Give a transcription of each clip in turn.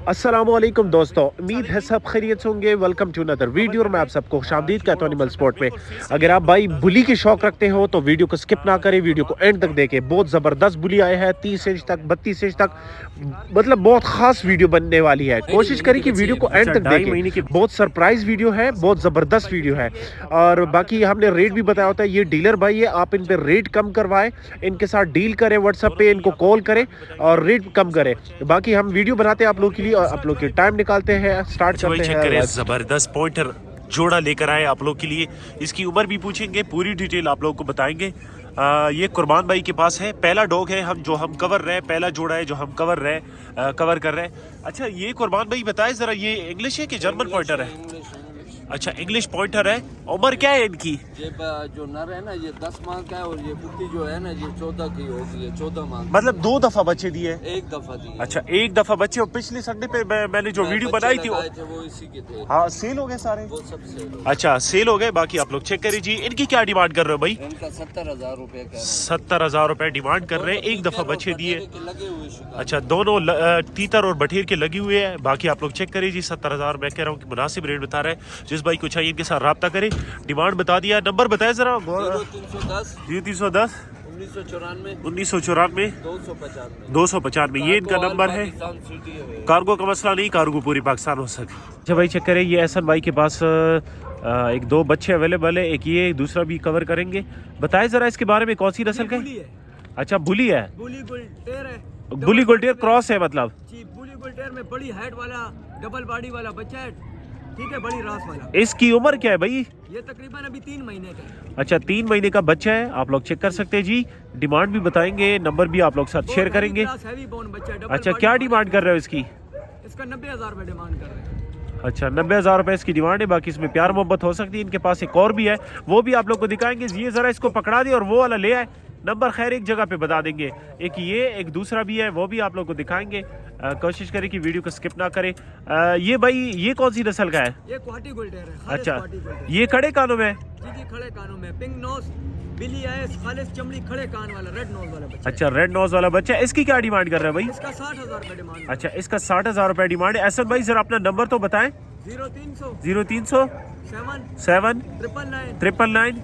अस्सलामुअलैकुम दोस्तों, उम्मीद है सब खैरियत से होंगे। वेलकम टू अनदर वीडियो और मैं आप सबको खुशामदीद कहता हूं एनिमल स्पोर्ट पे। अगर आप भाई बुली की शौक रखते हो तो वीडियो को स्किप ना करें, वीडियो को एंड तक देखें। बहुत ज़बरदस्त बुली आए हैं, 30 इंच तक 32 इंच तक, मतलब बहुत खास वीडियो बनने वाली है। कोशिश करें कि वीडियो को एंड तक देखें। बहुत सरप्राइज वीडियो है, बहुत ज़बरदस्त वीडियो है। और बाकी हमने रेट भी बताया होता है। ये डीलर भाई है, आप इन पर रेट कम करवाएं, इनके साथ डील करें, व्हाट्सएप पे इनको कॉल करें और रेट कम करें। बाकी हम वीडियो बनाते हैं आप लोग के लिए और आप लोग के टाइम निकालते हैं, स्टार्ट करते हैं। जबरदस्त पॉइंटर जोड़ा लेकर आए आप लोग के लिए। इसकी उम्र भी पूछेंगे, पूरी डिटेल आप लोग को बताएंगे। ये कुर्बान भाई के पास है, पहला डॉग है हम कवर रहे, पहला जोड़ा है जो हम कवर कर रहे हैं। अच्छा, ये कुर्बान भाई बताए जरा, ये इंग्लिश है कि जर्मन पॉइंटर है? अच्छा, इंग्लिश पॉइंटर है। उम्र क्या है इनकी? ये जो नर है ना, ये 10 माह का है और ये कुत्ती जो है ना, ये 14 की होगी, ये 14 माह। मतलब 2 दफा बच्चे दिए? एक दफा दिए। अच्छा, एक दफा बच्चे। और पिछले संडे पे मैंने जो वीडियो बनाई थी वो इसी के थे। हाँ, सेल हो गए सारे? वो सब सेल हो गए। अच्छा, सेल हो गए। बाकी आप लोग चेक करिए जी। इनकी क्या डिमांड कर रहे हो भाई? इनका 70,000 रुपए का। 70,000 रुपए डिमांड कर रहे हैं। एक दफा बच्चे दिए। लगे हुए शिकार। अच्छा, दोनों तीतर और बठीर के लगी हुए हैं। बाकी आप लोग चेक करिए जी। 70,000 मैं कह रहा हूँ कि मुनासिब रेट बता रहे हैं। जिस भाई को चाहिए इनके साथ राब्ता करें। डिमांड बता दिया, नंबर बताया जरा। 0310 0310 1994 295 ये इनका नंबर है। कार्गो का मसला नहीं, कार्गो पूरी पाकिस्तान हो सके। अच्छा भाई, चेक करें। ये एहसन भाई के पास एक 2 बच्चे अवेलेबल है। एक ये, दूसरा भी कवर करेंगे। बताए जरा इसके बारे में, कौन सी नस्ल का है? अच्छा, बुली है। बुली गुलटेर है। बुली गुलटेर क्रॉस है मतलब? जी, बुली गुलटेर में बड़ी हाइट वाला डबल बॉडी वाला बच्चा है, ठीक है, बड़ी रास वाला। इसकी उम्र क्या है भाई? ये तकरीबन अभी 3 महीने का है। अच्छा, 3 महीने का बच्चा है। आप लोग चेक कर सकते हैं जी। डिमांड भी बताएंगे, नंबर भी आप लोग साथ शेयर करेंगे। हैवी बोन बच्चा है, अच्छा, क्या डिमांड कर रहे हो इसकी? इसका 90,000 रुपए डिमांड कर रहे हैं। अच्छा, 90,000 रुपए इसकी डिमांड है। बाकी इसमें प्यार मोहब्बत हो सकती है। इनके पास एक और भी है, वो भी आप लोग को दिखाएंगे। ये जरा इसको पकड़ा दे और वो वाला ले आए। नंबर खैर एक जगह पे बता देंगे। एक ये, एक दूसरा भी है, वो भी आप लोग को दिखाएंगे। कोशिश करें कि वीडियो को स्किप ना करें। ये भाई, ये कौन सी नस्ल का है? ये क्वाटी गुलटेर है। अच्छा, ये खड़े कानों में? जी जी, खड़े कानों में, पिंक नोज बिली है, खालिस चमड़ी, खड़े कान वाला, रेड नोज वाला बच्चा। अच्छा, रेड नोज वाला बच्चा। इसकी क्या डिमांड कर रहे हैं भाई? इसका 60,000 रुपए डिमांड। अच्छा, इसका 60,000 रुपए डिमांड है। एहसन भाई जरा अपना नंबर तो बताएं। 0300 0300 7 999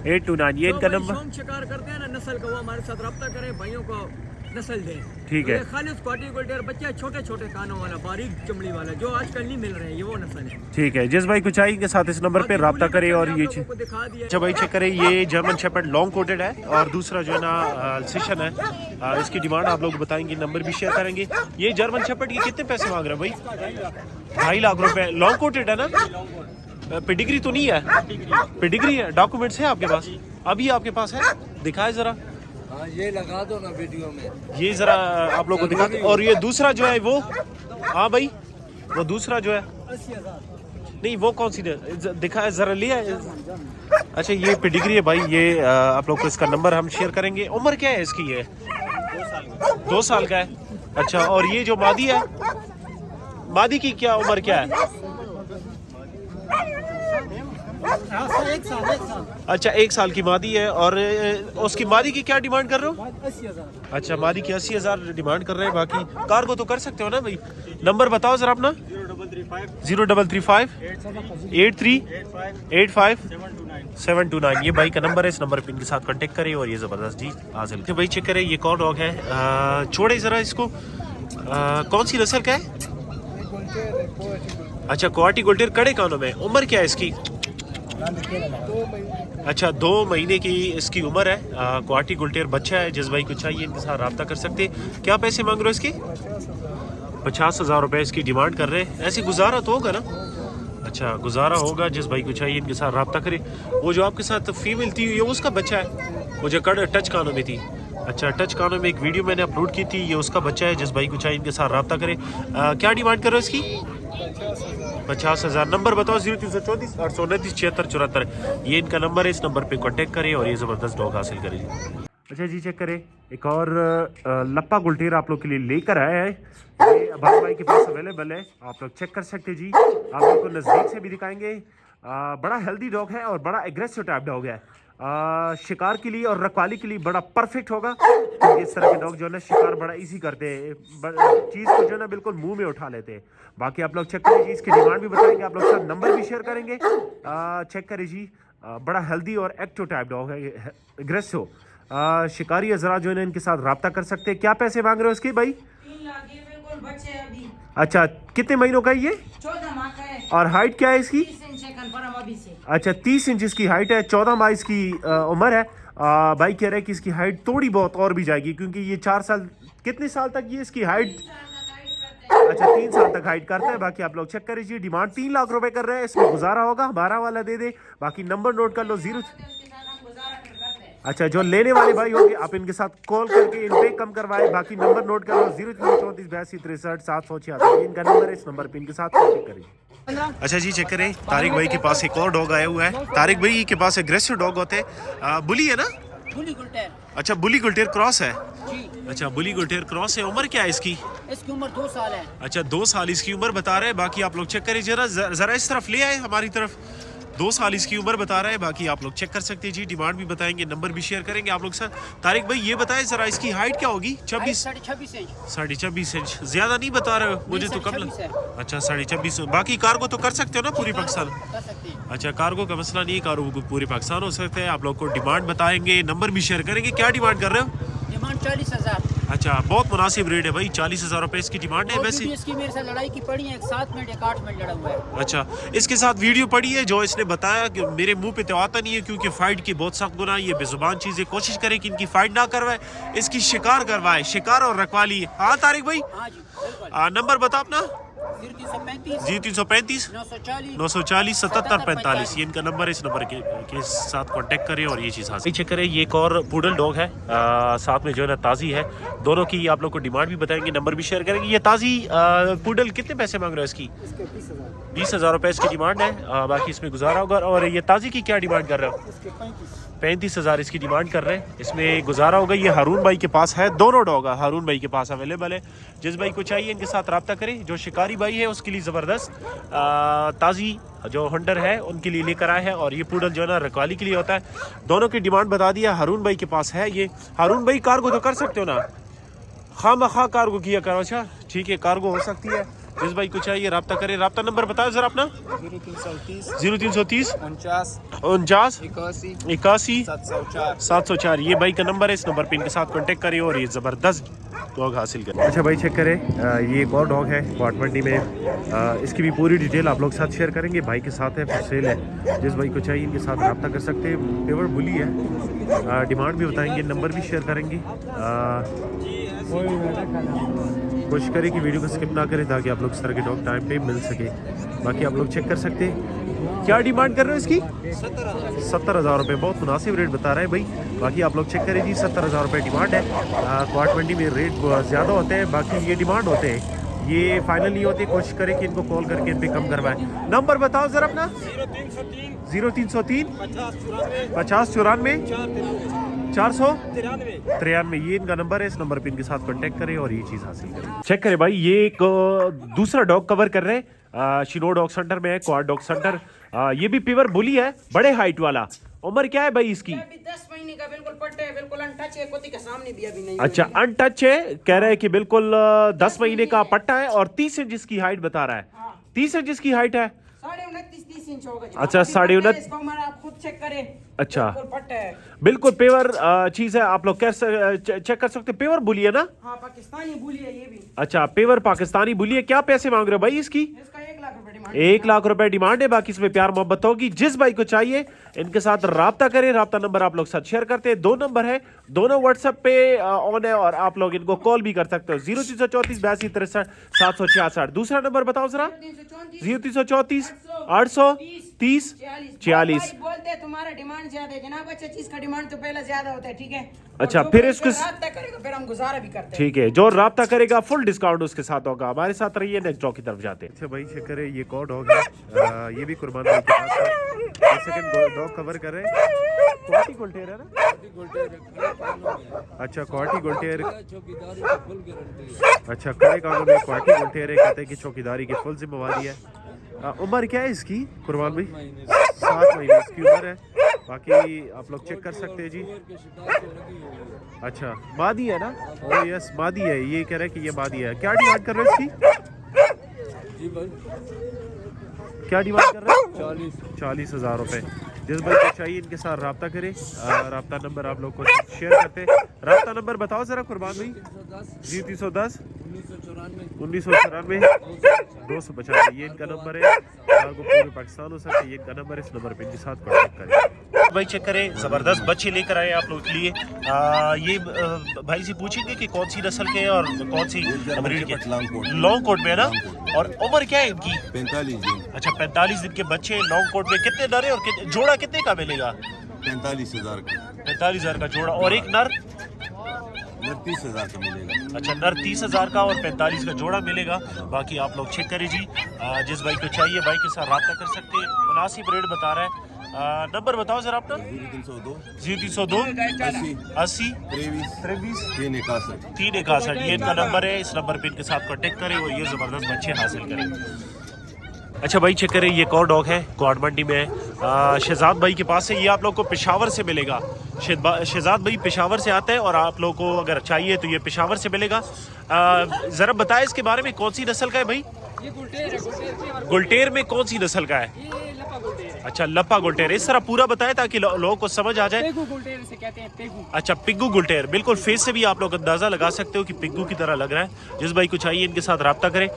829 ये इनका नंबर। शौक शिकार करते हैं ना नस्ल का, वो हमारे साथ रब्ता करें, भाइयों को नस्ल दें। ठीक है। खाली उस क्वाटी गोल्डेर बच्चा, छोटे छोटे कानों वाला, बारीक चमड़ी वाला, जो आजकल नहीं मिल रहे हैं, ये वो नस्ल है। ठीक है, जिस भाई को चाहिए के साथ इस नंबर पे राब्ता करें। और ये दिखा दिया। अच्छा भाई, चेक करें। ये जर्मन शेपर्ड लॉन्ग कोटेड है और दूसरा जो है ना अल्सेशन है। इसकी डिमांड आप लोग बताएंगे, नंबर भी शेयर करेंगे। ये जर्मन शेपर्ड के कितने पैसे मांग रहे हैं भाई? 2.5 लाख रुपए। लॉन्ग कोटेड है ना? पेडिग्री तो नहीं है? पेडिग्री है। डॉक्यूमेंट्स है आपके पास? अभी आपके पास है? दिखाए जरा। हाँ, ये लगा दो ना वीडियो में। ये जरा आप लोग को दिखा दो। और ये दूसरा जो है वो, हाँ भाई, वो दूसरा जो है, 80,000 नहीं वो कौन सी दिखाए जरा, लिया। अच्छा, ये पेडिग्री है भाई। ये आप लोग को इसका नंबर हम शेयर करेंगे। उम्र क्या है इसकी? ये 2 साल का है। अच्छा, और ये जो मादी है, मादी की क्या उम्र क्या है? 1 साल। अच्छा, 1 साल की मादी है। और उसकी मादी की क्या डिमांड कर रहे हो? 80,000। अच्छा, मादी की 80,000 डिमांड कर रहे हैं। बाकी कार्गो तो कर सकते हो ना भाई? नंबर बताओ जरा अपना। 0335 83 85 729 ये भाई का नंबर है। इस नंबर पे इनके साथ कांटेक्ट करें और ये ज़बरदस्त जी हासिल करें। भाई चेक करें, ये कौन डॉग है? छोड़े ज़रा इसको। कौन सी नस्ल का है? अच्छा, क्वाटी गोल्टेर, कड़े कानों में। उम्र क्या है इसकी? अच्छा, 2 महीने की इसकी उम्र है। क्वाटी गुलटेर बच्चा है। जिस भाई को चाहिए इनके साथ रब्ता कर सकते। क्या पैसे मांग रहे हो इसके? 50,000 रुपए इसकी डिमांड कर रहे हैं। ऐसे गुजारा तो होगा ना? अच्छा, गुजारा होगा। जिस भाई को चाहिए इनके साथ रब्ता करे। वो जो आपके साथ फीमेल थी, ये उसका बच्चा है, वो जो टच कानों में थी। अच्छा, टच कानों में एक वीडियो मैंने अपलोड की थी, ये उसका बच्चा है। जिस भाई को चाहिए इनके साथ रब्ता करे। क्या डिमांड कर रहे हो इसकी? 50,000। नंबर बताओ। 0334 829 76 74 ये इनका नंबर है। इस नंबर पे कांटेक्ट करें और ये ज़बरदस्त डॉग हासिल करें। अच्छा जी, चेक करें। एक और लप्पा गुलटेर आप लोग के लिए लेकर आया है। ये अबान भाई के पास अवेलेबल है, आप लोग चेक कर सकते हैं जी। आप लोग को नज़दीक से भी दिखाएंगे। बड़ा हेल्दी डॉग है और बड़ा एग्रेसिव टाइप डॉग है। शिकार के लिए और रखवाली के लिए बड़ा परफेक्ट होगा, क्योंकि इस तरह के डॉग जो है ना शिकार बड़ा इजी करते हैं, चीज़ को जो है ना बिल्कुल मुंह में उठा लेते हैं। बाकी आप लोग चेक करिए जी, इसकी डिमांड भी बताएंगे, आप लोग साथ नंबर भी शेयर करेंगे। चेक करिए जी, बड़ा हेल्दी और एक्टिव टाइप डॉग है, एग्रेसिव। शिकारी हजरात जो है ना इनके साथ रब्ता कर सकते हैं। क्या पैसे मांग रहे हो इसके भाई? 3 लाख ये बिल्कुल बच्चे हैं अभी। अच्छा, कितने महीनों का है ये? 14 माह का है। और हाइट क्या है इसकी? 30 इंच है कन्फर्म अभी से। अच्छा, 30 इंच इसकी हाइट है, 14 माह इसकी उम्र है। भाई कह रहे हैं कि इसकी हाइट थोड़ी बहुत और भी जाएगी, क्योंकि ये 4 साल, कितने साल तक ये इसकी हाइट? अच्छा, 3 साल तक हाइट करता है। बाकी आप लोग चेक कर लीजिए, डिमांड 3 लाख रुपए कर रहे हैं, इसमें गुजारा होगा, 12 वाला दे दे। बाकी नंबर नोट कर लो, 0। अच्छा, जो लेने वाले भाई होंगे आप इनके साथ कॉल करके इन पे कम करवाए। बाकी नंबर नोट कर लो, 034 82 63 786, इनका नंबर है, इस नंबर पे इनके साथ कॉन्टेक्ट करिए। अच्छा जी, चेक करें, तारिक भाई के पास एक और डॉग आया हुआ है। तारिक भाई के पास एग्रेसिव डॉग होते हैं, बुली है ना? बुली गुलटेर। अच्छा, बुली गुलटेर क्रॉस है। जी। अच्छा, बुली गुलटेर क्रॉस है। उम्र क्या है इसकी? इसकी उम्र 2 साल है। अच्छा, 2 साल इसकी उम्र बता रहे हैं। बाकी आप लोग चेक करिए, जरा इस तरफ ले आए हमारी तरफ। 2 साल इसकी उम्र बता रहा है। बाकी आप लोग चेक कर सकते हैं जी, डिमांड भी बताएंगे, नंबर भी शेयर करेंगे आप लोग सर। तारिक भाई ये बताएं जरा, इसकी हाइट क्या होगी? 26 26 इंच। 26.5 इंच। ज्यादा नहीं बता रहे हो मुझे तो कम 26 है। अच्छा, 26.5। बाकी कार्गो तो कर सकते हो ना पूरी पाकिस्तान? कर सकते हैं। अच्छा, कार्गो का मसला नहीं है, कार्गो को पूरे पाकिस्तान हो सकते हैं। आप लोग को डिमांड बताएंगे, नंबर भी शेयर करेंगे। क्या डिमांड कर रहे हो? डिमांड 40,000। अच्छा, बहुत मुनासिब रेट है भाई, 40,000 रुपए इसकी डिमांड है। वैसे इसकी मेरे साथ लड़ाई की पड़ी है, एक 7 मिनट एक 8 मिनट लड़ा हुआ है। अच्छा, इसके साथ वीडियो पड़ी है जो इसने बताया कि मेरे मुंह पे तो आता नहीं है, क्योंकि फाइट की बहुत सख्त गुनाह, ये बेजुबान चीजें, कोशिश करें कि इनकी फाइट ना करवाए, इसकी शिकार करवाए, शिकार और रखवाली। हाँ तारिक भाई, हाँ जी बिल्कुल। नंबर बता अपना। 0335 जी 335 940 940 77 45, ये इनका नंबर है। इस नंबर के साथ कांटेक्ट करें और ये चीज़ हासिल चेक करें। ये एक और पूडल डॉग है, साथ में जो है ना ताज़ी है। दोनों की आप लोग को डिमांड भी बताएंगे, नंबर भी शेयर करेंगे। ये ताज़ी पूडल कितने पैसे मांग रहे हो इसकी? 20,000 रुपये इसकी डिमांड है। बाकी इसमें गुजारा होगा। और ये ताज़ी की क्या डिमांड कर रहे हो? 35,000 इसकी डिमांड कर रहे हैं, इसमें गुजारा होगा। ये हारून भाई के पास है, दोनों डॉग हारून भाई के पास अवेलेबल है। जिस भाई को चाहिए इनके साथ रब्ता करें। जो शिकारी भाई है उसके लिए ज़बरदस्त ताज़ी जो हंटर है उनके लिए लेकर आए हैं। और ये पूडल जो है ना रखवाली के लिए होता है। दोनों की डिमांड बता दिया, हारून भाई के पास है ये। हारून भाई कार्गो तो कर सकते हो ना? खामखा कार्गो किया करो। अच्छा ठीक है, कार्गो हो सकती है। जिस भाई को चाहिए रब्ता करें। रब्ता नंबर बताओ जरा अपना। 0330 49 81 704, ये भाई का नंबर है। इस नंबर पे इनके साथ कांटेक्ट करें और ये ज़बरदस्त डॉग हासिल करें। अच्छा भाई चेक करें, ये एक और डॉग है क्वाट मंडी में। इसकी भी पूरी डिटेल आप लोग साथ शेयर करेंगे। भाई के साथ है, फिर सेल है। जिस भाई को चाहिए इनके साथ रब्ता कर सकते हैं। पेवर बुली है, डिमांड भी बताएंगे, नंबर भी शेयर करेंगे। कोशिश करें कि वीडियो को स्किप ना करें ताकि आप लोग इस तरह के डॉग टाइम पे मिल सके। बाकी आप लोग चेक कर सकते हैं। क्या डिमांड कर रहे हो इसकी? 70,000 रुपये, बहुत मुनासिब रेट बता रहे हैं भाई। बाकी आप लोग चेक करें जी, 70,000 रुपये डिमांड है। क्वाट मंडी में रेट ज़्यादा होते हैं, बाकी ये डिमांड होते हैं, ये फाइनल नहीं होते। कोशिश करें कि इनको कॉल करके इन पे कम करवाएं। नंबर बताओ जरा अपना। 0303 50 94 493, ये इनका नंबर है। इस नंबर पे इनके साथ कांटेक्ट करें और ये चीज़ हासिल करें। चेक करें भाई, ये एक दूसरा डॉग कवर कर रहे हैं। शिनो डॉग सेंटर में है, क्वाड डॉग सेंटर। ये भी प्योर बुली है, बड़े हाइट वाला। उम्र क्या है भाई इसकी? अभी 10 महीने का, बिल्कुल पट्टे है, बिल्कुल अनटच है, कोती के सामने भी अभी नहीं। अच्छा अनटच है, कह रहे हैं कि बिल्कुल 10 महीने का पट्टा है। और 30 इंच इसकी हाइट बता रहा है। 30 इंच इसकी हाइट है। 29-30 इंच होगा। अच्छा, 29.5 इसका उम्र आप खुद चेक करें। अच्छा, बिल्कुल पट्टा है, बिल्कुल पेवर चीज है। आप लोग चेक कर सकते हैं। पेवर बुली है ना? हाँ, पाकिस्तानी बुली है ये भी। अच्छा, पेवर पाकिस्तानी बुली है। क्या पैसे मांग रहे हो भाई इसकी? इसका 1 लाख रुपए डिमांड। 1 लाख रुपए डिमांड है। बाकी इसमें प्यार मोहब्बत होगी। जिस भाई को चाहिए इनके साथ रब्ता करें। रब्ता नंबर आप लोग साथ शेयर करते हैं। 2 नंबर है, दोनों व्हाट्सएप पे ऑन है और आप लोग इनको कॉल भी कर सकते हो। 0334 82 63 766। दूसरा नंबर बताओ जरा। 0334 830 46। बोलते हैं तुम्हारा डिमांड ज्यादा है जनाब। अच्छा चीज का डिमांड तो पहले ज्यादा होता है, ठीक है? अच्छा, और जो फिर कोई इसको रब्ता करेगा फिर हम गुजारा भी करते हैं। ठीक है, जो रब्ता करेगा फुल डिस्काउंट उसके साथ होगा। हमारे साथ रहिए, नेक्स्ट डॉग की तरफ जाते हैं। अच्छा भाई चेक करें, ये कौन डॉग है? ये भी कुर्बान भाई के पास है। सेकंड डॉग कवर कर रहे हैं। क्वाटी गुलटेर है ना? अच्छा, क्वाटी गुलटेर। चौकीदारी की फुल गारंटी है। अच्छा, खड़े कानून में क्वाटी गुलटेर है। कहते हैं कि चौकीदारी की फुल जिम्मेवारी है। उम्र क्या है इसकी कुर्बान भाई? 7 महीने इसकी उम्र है। बाकी आप लोग चेक कर सकते हैं जी। अच्छा मादी है ना? ओ यस मादी है, ये कह रहे हैं कि ये मादी है। क्या डिमांड कर रहे हैं इसकी? जी भाई क्या डिमांड कर रहे हैं? 40,000 रुपये। जिस भाई को चाहिए इनके साथ रब्ता करें। रब्ता नंबर आप लोग को शेयर करते हैं। रब्ता नंबर बताओ ज़रा कुर्बान भाई। 310 1994 295 ये इनका नंबर है। आपको पूरे पाकिस्तान हो सकता है, ये इनका नंबर है। इस नंबर पे इनके साथ कॉन्टेक्ट करें। भाई चेक करें, ज़बरदस्त बच्चे लेकर आए आप लोग के लिए। ये भाई से पूछेंगे कि कौन सी नस्ल के हैं और कौन सी ब्रीड के। लॉन्ग कोट में है ना? और उम्र क्या है इनकी? 45 दिन। अच्छा 45 दिन के बच्चे लॉन्ग कोट में। कितने नर है और जोड़ा कितने का मिलेगा? 45,000 का। 45,000 का जोड़ा। और एक नर? 30,000 का मिलेगा। अच्छा नर 30,000 का और 45 का जोड़ा मिलेगा। बाकी आप लोग चेक करें जी। जिस भाई को चाहिए भाई के साथ रब्ता कर सकते हैं। मुनासिब रेट बता रहा है। नंबर बताओ जरा अपना। 0302 80 23 361 ये इनका नंबर है। इस नंबर पे इनके साथ कांटेक्ट करें और ये ज़बरदस्त बच्चे हासिल करें। अच्छा भाई चेक करें, ये एक और डॉग है क्वाड मंडी में है। शहजाद भाई के पास है। ये आप लोग को पेशावर से मिलेगा। शहजाद भाई पेशावर से आता है और आप लोग को अगर चाहिए तो ये पेशावर से मिलेगा। ज़रा बताएं इसके बारे में, कौन सी नस्ल का है भाई? ये गुलटेर है। गुलटेर में कौन सी नस्ल का है? ये लपा गुलटेर है। अच्छा लपा गुलटेर। इस तरह पूरा बताएं ताकि लोगों को समझ आ जाए। पेगू गुलटेर से कहते हैं, पेगू। अच्छा पिग्गू गुलटेर। बिल्कुल फेस से भी आप लोग अंदाजा लगा सकते हो कि पिग्गू की तरह लग रहा है। जिस भाई को चाहिए इनके साथ रब्ता करें।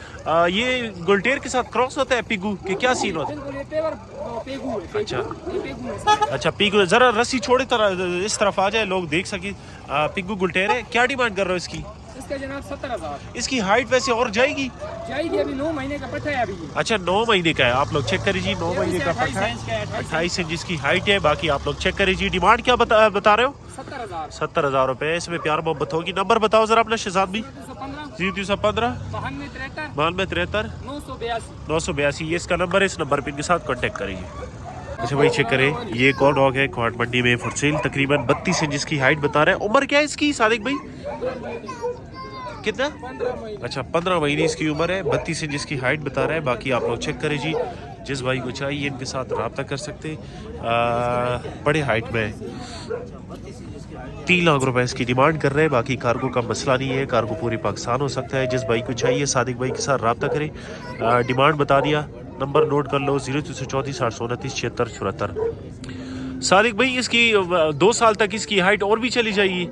ये गुलटेर के साथ क्रॉस होता है पिग्गू के? क्या सीन होता है? बिल्कुल ये पेवर पेगू है। पेगू। अच्छा। ये पेगू है। अच्छा पिग्गू। जरा रस्सी छोड़े तरह इस तरफ आ जाए, लोग देख सके। पिग्गू गुलटेर है। क्या डिमांड कर रहे हो इसकी? इसका जनाब 70,000 इसकी हाइट वैसे और जाएगी? जाएगी। अभी 9 महीने का पट्टा है अभी। अच्छा 9 महीने का है। आप लोग चेक करें जी। 9 महीने का पट्टा है। 28 28 इंच जिसकी हाइट है। बाकी आप लोग चेक करें जी। डिमांड क्या बता रहे हो? 70,000 70,000 रुपए। इसमें प्यार मोहब्बत होगी। नंबर बताओ जरा अपना शहजाद भी। 315 0315 92 93 982 982 ये इसका नंबर है। इस नंबर पे इनके साथ कांटेक्ट करेंगे। अच्छा भाई चेक करें, ये एक और डॉग है क्वाड मंडी में फॉर सेल। तकरीबन 32 इंच जिसकी हाइट बता रहा है। उम्र क्या है इसकी सादिक भाई? कितना? अच्छा 15 महीने इसकी उम्र है। 32 इंच जिसकी हाइट बता रहा है। बाकी आप लोग चेक करें जी। जिस भाई को चाहिए इनके साथ रब्ता कर सकते। बड़े हाइट में 3 लाख रुपए इसकी डिमांड कर रहे हैं। बाकी कार्गो का मसला नहीं है, कार्गो पूरी पाकिस्तान हो सकता है। जिस भाई को चाहिए सादिक भाई के साथ रब्ता करें। डिमांड बता दिया। नंबर नोट कर लो 0334 829 76 74। सादिक भाई इसकी 2 साल तक इसकी हाइट और भी चली जाएगी?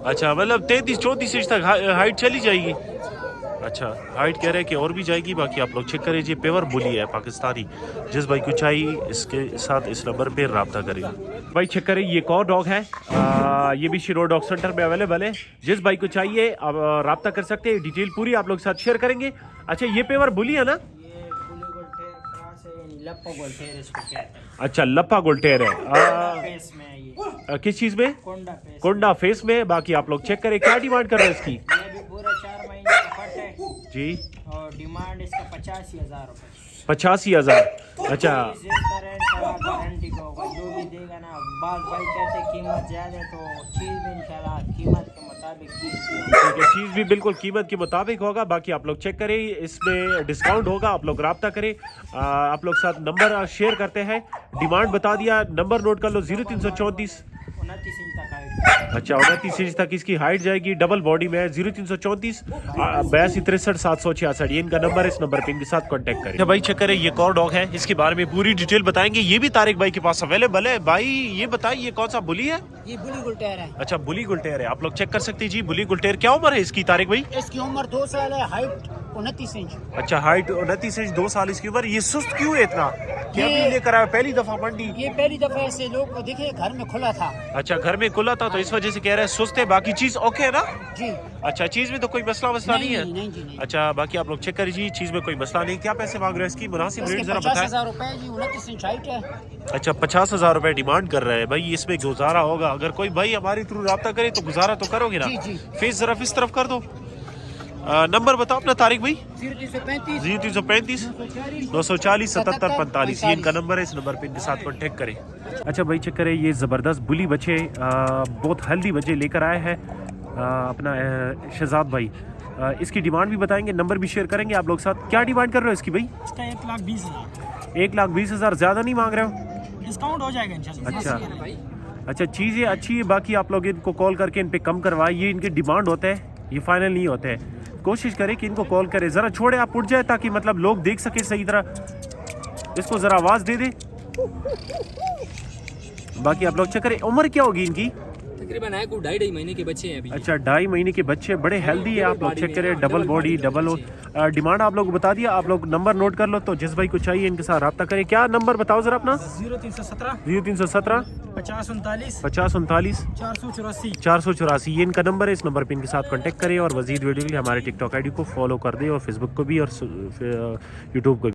अच्छा मतलब 33-34 इंच तक हाइट चली जाएगी। अच्छा हाइट कह रहे हैं कि और भी जाएगी। बाकी आप लोग चेक करें जी। पेवर बुली है पाकिस्तानी। जिस भाई को चाहिए इसके साथ इस नंबर पे रब्ता करेगा। भाई चेक करें, ये एक और डॉग है। ये भी शिरोर डॉग सेंटर में अवेलेबल है। जिस भाई को चाहिए आप रब्ता कर सकते हैं। डिटेल पूरी आप लोग साथ शेयर करेंगे। अच्छा ये पेवर बुली है ना? अच्छा लपा गुलटेर है। किस चीज में? कोंडा फेस में। बाकी आप लोग चेक करें। क्या डिमांड कर रहे हैं इसकी? ये भी पूरा 4 महीने का पट है जी। और डिमांड इसका 85,000 रुपए। 85,000। अच्छा गारंटी का होगा जो भी देगा ना। बात भाई कहते कीमत ज्यादा तो चीज भी इंशाल्लाह कीमत के मुताबिक ठीक है। चीज़ भी बिल्कुल कीमत के मुताबिक होगा। बाकी आप लोग चेक करें, इसमें डिस्काउंट होगा। आप लोग रब्ता करें। आप लोग साथ नंबर शेयर करते हैं। डिमांड बता दिया। नंबर नोट कर लो 0334 29 इंच तक हाइट। अच्छा 29 इंच तक इसकी हाइट जाएगी। डबल बॉडी में है। 0334 82 63 766 ये इनका नंबर है। इस नंबर पे इनके साथ कांटेक्ट करें। भाई चेक करें, ये एक और डॉग है। इसके बारे में पूरी डिटेल बताएंगे। ये भी तारिक भाई के पास अवेलेबल है। भाई ये बताइए ये कौन सा बुली है? ये बुली गुलटेर है। अच्छा बुली गुलटेर है। आप लोग चेक कर सकते हैं जी। बुली गुलटेर। क्या उम्र है इसकी तारिक भाई? इसकी उम्र 2 साल है। Height 29 inch. अच्छा हाइट 29 इंच। 2 साल इसकी उम्र। ये सुस्त क्यों है इतना? क्या लेकर आया पहली दफा मंडी? ये पहली दफा ऐसे लोग को दिखे घर में खुला था। अच्छा घर में खुला था तो इस वजह से कह रहे हैं सुस्त है। बाकी चीज ओके है ना? जी। अच्छा चीज में तो कोई मसला नहीं है? नहीं जी नहीं। अच्छा बाकी आप लोग चेक करिए, चीज में कोई मसला नहीं। क्या पैसे मांग रहे हैं इसकी? मुनासिब रेट जरा बताएं। 50,000 रुपए जी। 29 इंच हाइट है। अच्छा 50,000 रुपए डिमांड कर रहे हैं। भाई इसमें गुजारा होगा? अगर कोई भाई हमारे थ्रू रब्ता करे तो गुजारा तो करोगे ना? जी जी। फेस जरा इस तरफ कर दो। नंबर बताओ अपना तारिक भाई। 0335 940 77 45 ये इनका नंबर है। इस नंबर पे इनके साथ कांटेक्ट करें। अच्छा भाई चेक करें, ये ज़बरदस्त बुली बच्चे बहुत हेल्दी बच्चे लेकर आए हैं अपना शहजाद भाई। इसकी डिमांड भी बताएंगे, नंबर भी शेयर करेंगे आप लोग साथ। क्या डिमांड कर रहे हो इसकी भाई? इसका 1,20,000 1,20,000 ज़्यादा नहीं मांग रहे हो? डिस्काउंट हो जाएगा इंशाल्लाह। अच्छा चीज़ें अच्छी है, बाकी आप लोग इनको कॉल करके इन पे कम करवाए, ये इनकी डिमांड होता है, ये फाइनल नहीं होता है। कोशिश करें कि इनको कॉल करें, ज़रा छोड़े आप उठ जाए ताकि मतलब लोग देख सके सही तरह, इसको ज़रा आवाज़ दे दे। बाकी आप लोग चेक करें। उम्र क्या होगी इनकी? तकरीबन है को 2.5 महीने के बच्चे हैं अभी। अच्छा 2.5 महीने के बच्चे, बड़े हेल्दी है। आप लोग चेक करें, डबल बॉडी डबल डिमांड आप लोग बता दिया, आप लोग नंबर नोट कर लो, तो जिस भाई को चाहिए इनके साथ रब्ता करें। क्या नंबर बताओ ज़रा अपना? 0317 0317 50 39 50 39 484 484, ये इनका नंबर है। इस नंबर पे इनके साथ कांटेक्ट करें और मजीद वीडियो के लिए हमारे टिकटॉक आईडी को फॉलो कर दें और फेसबुक को भी और यूट्यूब को भी।